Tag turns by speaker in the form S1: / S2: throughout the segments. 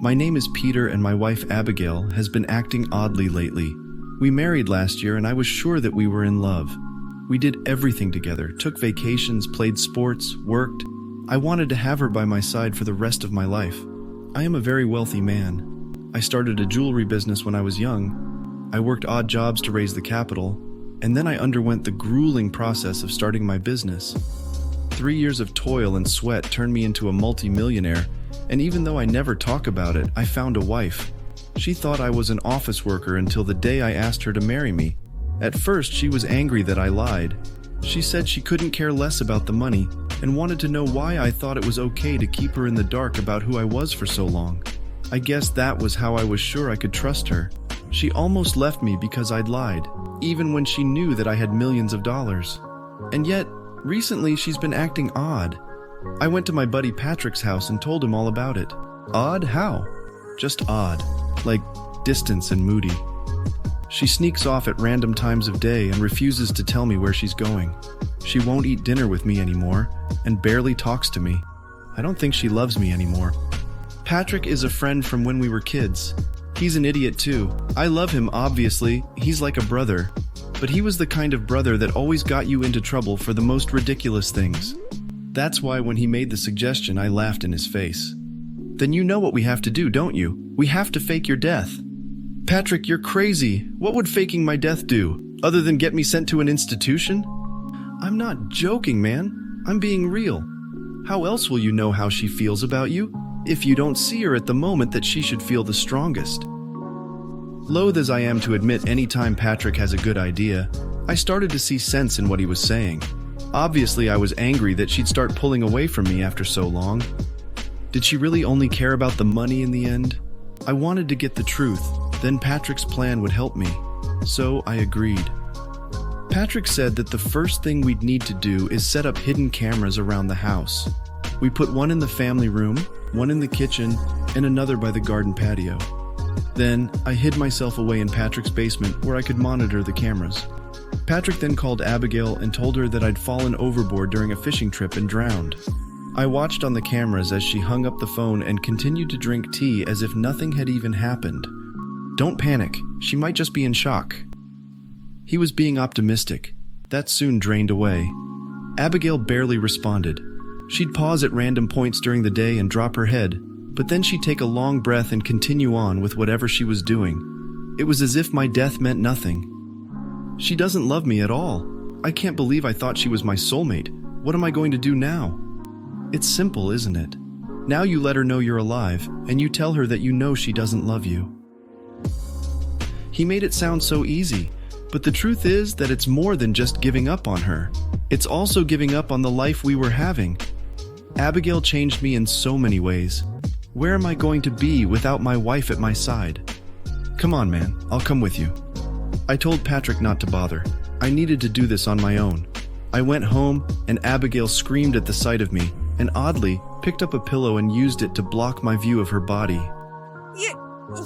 S1: My name is Peter and my wife Abigail has been acting oddly lately. We married last year and I was sure that we were in love. We did everything together, took vacations, played sports, worked. I wanted to have her by my side for the rest of my life. I am a very wealthy man. I started a jewelry business when I was young. I worked odd jobs to raise the capital, and then I underwent the grueling process of starting my business. 3 years of toil and sweat turned me into a multi-millionaire, and even though I never talk about it, I found a wife. She thought I was an office worker until the day I asked her to marry me. At first, she was angry that I lied. She said she couldn't care less about the money and wanted to know why I thought it was okay to keep her in the dark about who I was for so long. I guess that was how I was sure I could trust her. She almost left me because I'd lied, even when she knew that I had millions of dollars. And yet, recently she's been acting odd. I went to my buddy Patrick's house and told him all about it. Odd? How? Just odd. Like distant and moody. She sneaks off at random times of day and refuses to tell me where she's going. She won't eat dinner with me anymore and barely talks to me. I don't think she loves me anymore. Patrick is a friend from when we were kids. He's an idiot too. I love him, obviously. He's like a brother. But he was the kind of brother that always got you into trouble for the most ridiculous things. That's why when he made the suggestion, I laughed in his face. Then you know what we have to do, don't you? We have to fake your death. Patrick, you're crazy. What would faking my death do, other than get me sent to an institution? I'm not joking, man. I'm being real. How else will you know how she feels about you, if you don't see her at the moment that she should feel the strongest? Loath as I am to admit any time Patrick has a good idea, I started to see sense in what he was saying. Obviously, I was angry that she'd start pulling away from me after so long. Did she really only care about the money in the end? I wanted to get the truth, then Patrick's plan would help me. So I agreed. Patrick said that the first thing we'd need to do is set up hidden cameras around the house. We put one in the family room, one in the kitchen, and another by the garden patio. Then, I hid myself away in Patrick's basement where I could monitor the cameras. Patrick then called Abigail and told her that I'd fallen overboard during a fishing trip and drowned. I watched on the cameras as she hung up the phone and continued to drink tea as if nothing had even happened. Don't panic, she might just be in shock. He was being optimistic. That soon drained away. Abigail barely responded. She'd pause at random points during the day and drop her head, but then she'd take a long breath and continue on with whatever she was doing. It was as if my death meant nothing. She doesn't love me at all. I can't believe I thought she was my soulmate. What am I going to do now? It's simple, isn't it? Now you let her know you're alive, and you tell her that you know she doesn't love you. He made it sound so easy, but the truth is that it's more than just giving up on her. It's also giving up on the life we were having. Abigail changed me in so many ways. Where am I going to be without my wife at my side? Come on, man, I'll come with you. I told Patrick not to bother. I needed to do this on my own. I went home, and Abigail screamed at the sight of me, and oddly, picked up a pillow and used it to block my view of her body.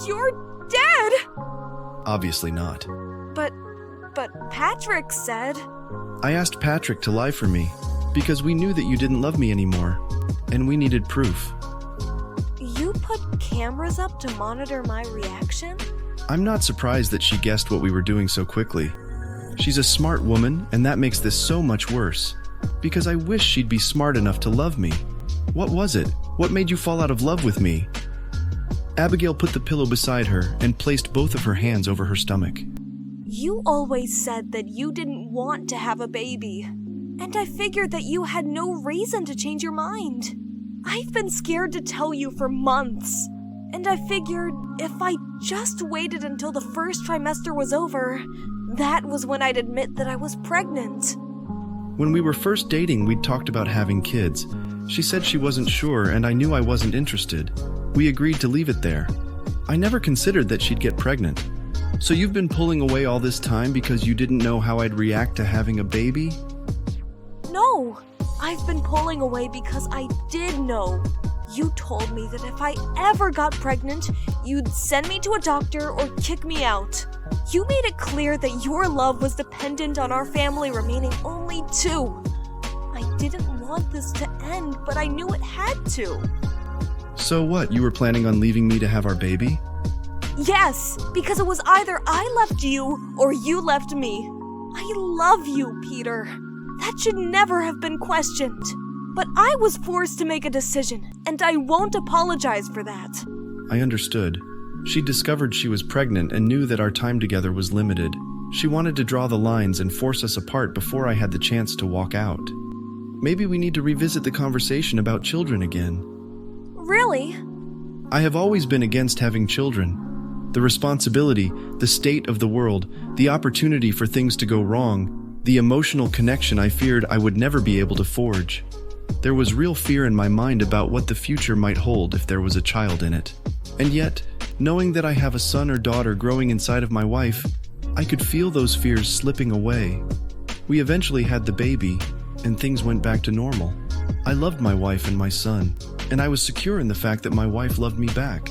S2: You're dead!
S1: Obviously not.
S2: But Patrick said...
S1: I asked Patrick to lie for me, because we knew that you didn't love me anymore, and we needed proof.
S2: You put cameras up to monitor my reaction?
S1: I'm not surprised that she guessed what we were doing so quickly. She's a smart woman, and that makes this so much worse, because I wish she'd be smart enough to love me. What was it? What made you fall out of love with me? Abigail put the pillow beside her and placed both of her hands over her stomach.
S2: You always said that you didn't want to have a baby, and I figured that you had no reason to change your mind. I've been scared to tell you for months, and I figured if I just waited until the first trimester was over, that was when I'd admit that I was pregnant.
S1: When we were first dating, we'd talked about having kids. She said she wasn't sure, and I knew I wasn't interested. We agreed to leave it there. I never considered that she'd get pregnant. So you've been pulling away all this time because you didn't know how I'd react to having a baby?
S2: No, I've been pulling away because I did know. You told me that if I ever got pregnant, you'd send me to a doctor or kick me out. You made it clear that your love was dependent on our family remaining only two. I didn't want this to end, but I knew it had to.
S1: So what, you were planning on leaving me to have our baby?
S2: Yes, because it was either I left you or you left me. I love you, Peter. That should never have been questioned. But I was forced to make a decision, and I won't apologize for that.
S1: I understood. She discovered she was pregnant and knew that our time together was limited. She wanted to draw the lines and force us apart before I had the chance to walk out. Maybe we need to revisit the conversation about children again.
S2: Really?
S1: I have always been against having children. The responsibility, the state of the world, the opportunity for things to go wrong, the emotional connection I feared I would never be able to forge. There was real fear in my mind about what the future might hold if there was a child in it. And yet, knowing that I have a son or daughter growing inside of my wife, I could feel those fears slipping away. We eventually had the baby, and things went back to normal. I loved my wife and my son, and I was secure in the fact that my wife loved me back.